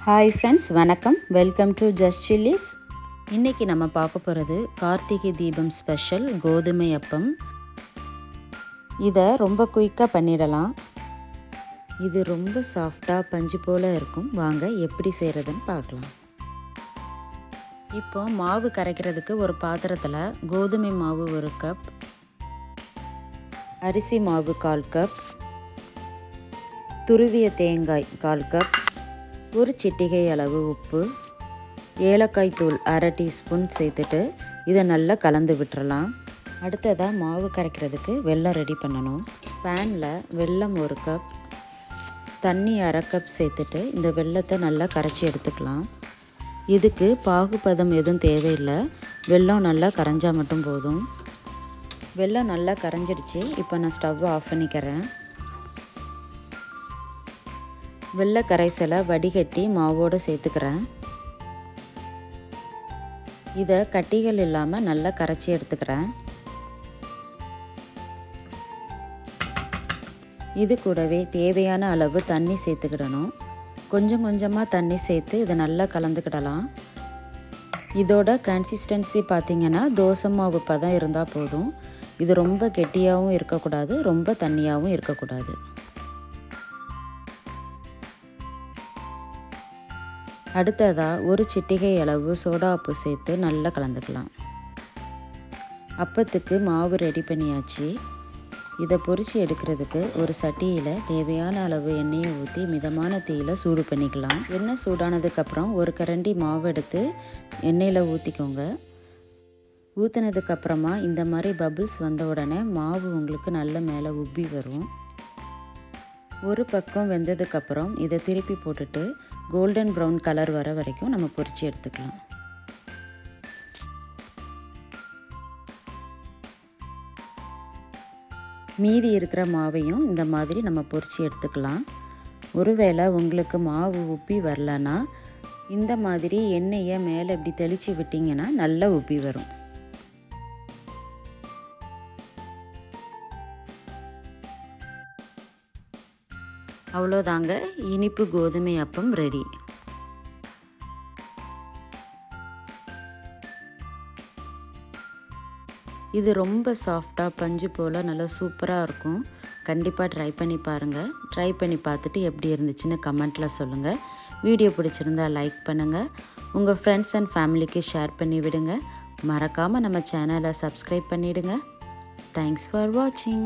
Hi friends, வணக்கம். Welcome to just chillies. இன்றைக்கி நம்ம பார்க்க போகிறது கார்த்திகை தீபம் ஸ்பெஷல் கோதுமை அப்பம். இதை ரொம்ப குயிக்காக பண்ணிடலாம். இது ரொம்ப சாஃப்டாக பஞ்சு போல் இருக்கும். வாங்க எப்படி செய்கிறதுன்னு பார்க்கலாம். இப்போ மாவு கரைக்கிறதுக்கு ஒரு பாத்திரத்தில் கோதுமை மாவு 1 கப், அரிசி மாவு 1/4 கப், துருவிய தேங்காய் 1/4 கப், ஒரு சிட்டிகை அளவு உப்பு, ஏலக்காய் தூள் 1/2 டீஸ்பூன் சேர்த்துட்டு இதை நல்லா கலந்து விட்டுறலாம். அடுத்ததாக மாவு கரைக்கிறதுக்கு வெல்லம் ரெடி பண்ணணும். பேனில் வெல்லம் 1 கப், தண்ணி 1/2 கப் சேர்த்துட்டு இந்த வெல்லத்தை நல்லா கரைச்சி எடுத்துக்கலாம். இதுக்கு பாகுபதம் எதுவும் தேவையில்லை, வெல்லம் நல்லா கரைஞ்சால் மட்டும் போதும். வெல்லம் நல்லா கரைஞ்சிடுச்சு. இப்போ நான் ஸ்டவ் ஆஃப் பண்ணிக்கிறேன். வெள்ளை கரைசலை வடிகட்டி மாவோடு சேர்த்துக்கிறேன். இதை கட்டிகள் இல்லாமல் நல்லா கரைச்சி எடுத்துக்கிறேன். இது கூடவே தேவையான அளவு தண்ணி சேர்த்துக்கிடணும். கொஞ்சம் கொஞ்சமாக தண்ணி சேர்த்து இதை நல்லா கலந்துக்கிடலாம். இதோட கன்சிஸ்டன்சி பார்த்திங்கன்னா தோசை மாவு பதம் இருந்தால் போதும். இது ரொம்ப கெட்டியாகவும் இருக்கக்கூடாது, ரொம்ப தண்ணியாகவும் இருக்கக்கூடாது. அடுத்ததாக ஒரு சிட்டிகை அளவு சோடா உப்பு சேர்த்து நல்லா கலந்துக்கலாம். அப்பத்துக்கு மாவு ரெடி பண்ணியாச்சு. இதை பொரித்து எடுக்கிறதுக்கு ஒரு சட்டியில் தேவையான அளவு எண்ணெயை ஊற்றி மிதமான தீயில் சூடு பண்ணிக்கலாம். எண்ணெய் சூடானதுக்கப்புறம் ஒரு கரண்டி மாவு எடுத்து எண்ணெயில் ஊற்றிக்கோங்க. ஊற்றினதுக்கப்புறமா இந்த மாதிரி பபிள்ஸ் வந்த உடனே மாவு உங்களுக்கு நல்ல மேலே உப்பி வரும். ஒரு பக்கம் வெந்ததுக்கப்புறம் இதை திருப்பி போட்டுட்டு கோல்டன் ப்ரௌன் கலர் வர வரைக்கும் நம்ம பொரித்து எடுத்துக்கலாம். மீதி இருக்கிற மாவையும் இந்த மாதிரி நம்ம பொரித்து எடுத்துக்கலாம். ஒருவேளை உங்களுக்கு மாவு உப்பி வரலன்னா இந்த மாதிரி எண்ணெயை மேலே இப்படி தெளித்து விட்டிங்கன்னா நல்லா உப்பி வரும். அவ்வளோதாங்க, இனிப்பு கோதுமை அப்பம் ரெடி. இது ரொம்ப சாஃப்டாக பஞ்சு போல் நல்லா சூப்பராக இருக்கும். கண்டிப்பாக ட்ரை பண்ணி பாருங்கள். ட்ரை பண்ணி பார்த்துட்டு எப்படி இருந்துச்சுன்னு கமெண்ட்டில் சொல்லுங்கள். வீடியோ பிடிச்சிருந்தா லைக் பண்ணுங்கள். உங்கள் ஃப்ரெண்ட்ஸ் அண்ட் ஃபேமிலிக்கு ஷேர் பண்ணி விடுங்க. மறக்காமல் நம்ம சேனலை சப்ஸ்கிரைப் பண்ணிவிடுங்க. தேங்க்ஸ் ஃபார் வாட்சிங்.